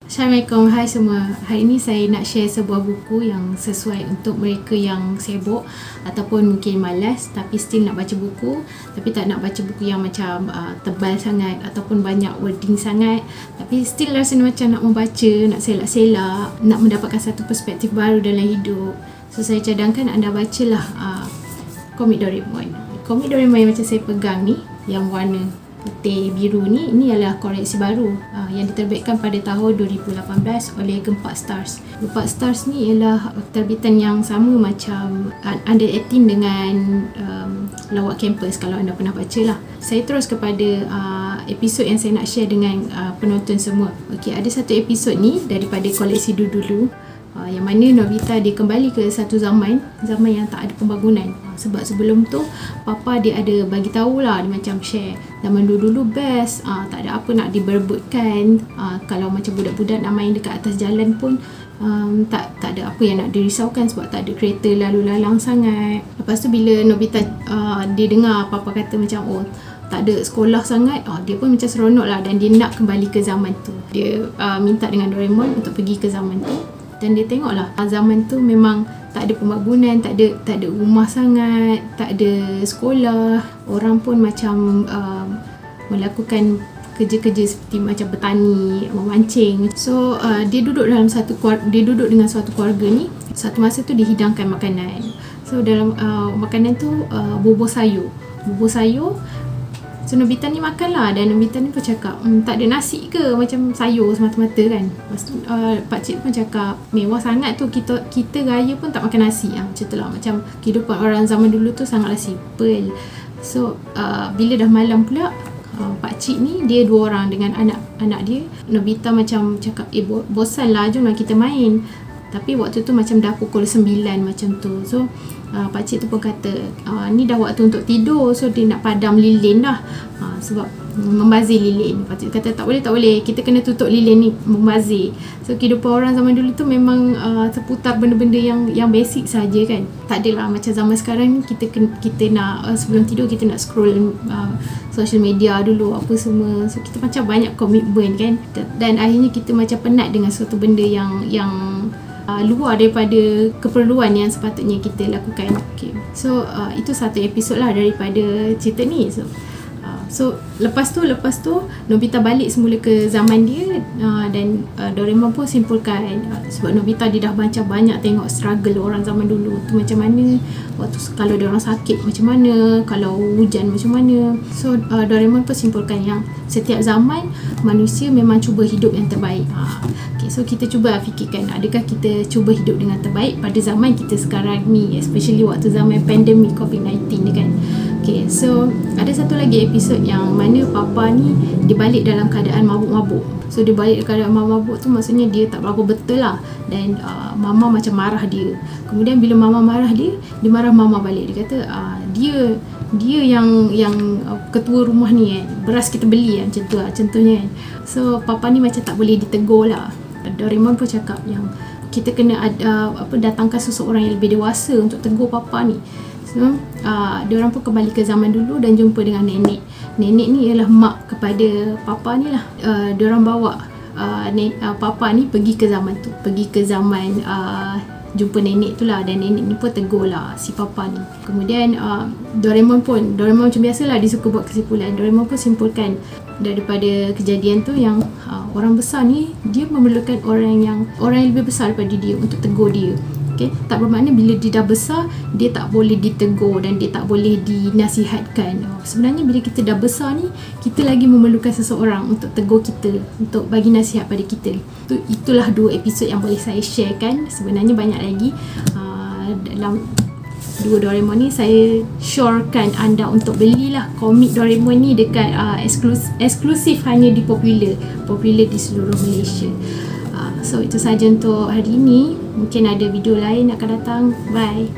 Assalamualaikum, hai semua. Hari ini saya nak share sebuah buku yang sesuai untuk mereka yang sibuk ataupun mungkin malas tapi still nak baca buku, tapi tak nak baca buku yang macam tebal sangat ataupun banyak wording sangat, tapi still rasa macam nak membaca, nak selak-selak, nak mendapatkan satu perspektif baru dalam hidup. So saya cadangkan anda bacalah komik Doraemon. Komik Doraemon yang macam saya pegang ni, yang warna putih biru ni, ini adalah koleksi baru yang diterbitkan pada tahun 2018 oleh Gempak Stars. Gempak Stars ni ialah terbitan yang sama macam Under 18 dengan Lawak Campus, kalau anda pernah baca lah. Saya terus kepada episod yang saya nak share dengan penonton semua. Okey, ada satu episod ni daripada koleksi dulu-dulu, yang mana Nobita dia kembali ke satu zaman yang tak ada pembangunan. Sebab sebelum tu papa dia ada bagi tahulah, dia macam share zaman dulu best, tak ada apa nak diberebutkan, kalau macam budak-budak nak main dekat atas jalan pun tak ada apa yang nak dirisaukan sebab tak ada kereta lalu lalang sangat. Lepas tu bila Nobita dia dengar papa kata macam tak ada sekolah sangat, dia pun macam seronok lah dan dia nak kembali ke zaman tu. Dia minta dengan Doraemon untuk pergi ke zaman tu. Dan dia tengoklah zaman tu memang tak ada pembangunan, tak ada rumah sangat, tak ada sekolah. Orang pun macam melakukan kerja-kerja seperti macam bertani, memancing. So dia duduk dengan suatu keluarga ni. Satu masa tu dihidangkan makanan. So dalam makanan tu bubur sayur. So Nobita ni makan lah, dan Nobita ni pun cakap tak ada nasi ke, macam sayur semata-mata kan. Lepas tu pakcik pun cakap mewah sangat tu, kita raya pun tak makan nasi macam tu lah. Macam kehidupan orang zaman dulu tu sangatlah simple. So bila dah malam pula, pakcik ni dia dua orang dengan anak dia. Nobita macam cakap bosan lah, jom lah kita main. Tapi waktu tu macam dah pukul 9 macam tu. So pakcik tu pun kata ni dah waktu untuk tidur. So dia nak padam lilin dah, sebab membazir lilin. Pakcik kata tak boleh, kita kena tutup lilin ni, membazir. So kehidupan orang zaman dulu tu memang seputar benda-benda yang basic saja kan. Tak adalah macam zaman sekarang ni kita nak sebelum tidur kita nak scroll social media dulu apa semua. So kita macam banyak komitmen kan, dan akhirnya kita macam penat dengan suatu benda yang luar daripada keperluan yang sepatutnya kita lakukan. Okay. So itu satu episod lah daripada cerita ni. So lepas tu Nobita balik semula ke zaman dia, dan Doraemon pun simpulkan sebab Nobita dia dah macam banyak tengok struggle orang zaman dulu tu macam mana, waktu kalau dia orang sakit macam mana, kalau hujan macam mana. So Doraemon pun simpulkan yang setiap zaman manusia memang cuba hidup yang terbaik. Okay, so kita cuba fikirkan, adakah kita cuba hidup dengan terbaik pada zaman kita sekarang ni, especially waktu zaman pandemik COVID-19 ni kan. Okay, so ada satu lagi episod yang mana papa ni dia balik dalam keadaan mabuk-mabuk. So dia balik dalam keadaan mabuk tu maksudnya dia tak berapa betul lah, dan mama macam marah dia. Kemudian bila mama marah dia marah mama balik. Dia kata dia yang ketua rumah ni kan, beras kita beli macam tu lah, contohnya kan. So papa ni macam tak boleh ditegur lah. Doraemon pun cakap yang kita kena datangkan seseorang yang lebih dewasa untuk tegur papa ni. So diorang pun kembali ke zaman dulu dan jumpa dengan nenek. Nenek ni ialah mak kepada papa ni lah. Diorang bawa papa ni pergi ke zaman tu, jumpa nenek tu lah, dan nenek ni pun tegur lah si papa ni. Kemudian Doraemon macam biasalah, dia suka buat kesimpulan. Doraemon pun simpulkan daripada kejadian tu yang orang besar ni dia memerlukan orang yang lebih besar daripada dia untuk tegur dia. Okay? Tak bermakna bila dia dah besar dia tak boleh ditegur dan dia tak boleh dinasihatkan. Sebenarnya bila kita dah besar ni, kita lagi memerlukan seseorang untuk tegur kita, untuk bagi nasihat pada kita. Itulah dua episod yang boleh saya sharekan. Sebenarnya banyak lagi dalam dua Doraemon ni. Saya syorkan anda untuk belilah komik Doraemon ni dekat eksklusif hanya di popular di seluruh Malaysia. So itu sahaja untuk hari ini. Mungkin ada video lain akan datang. Bye.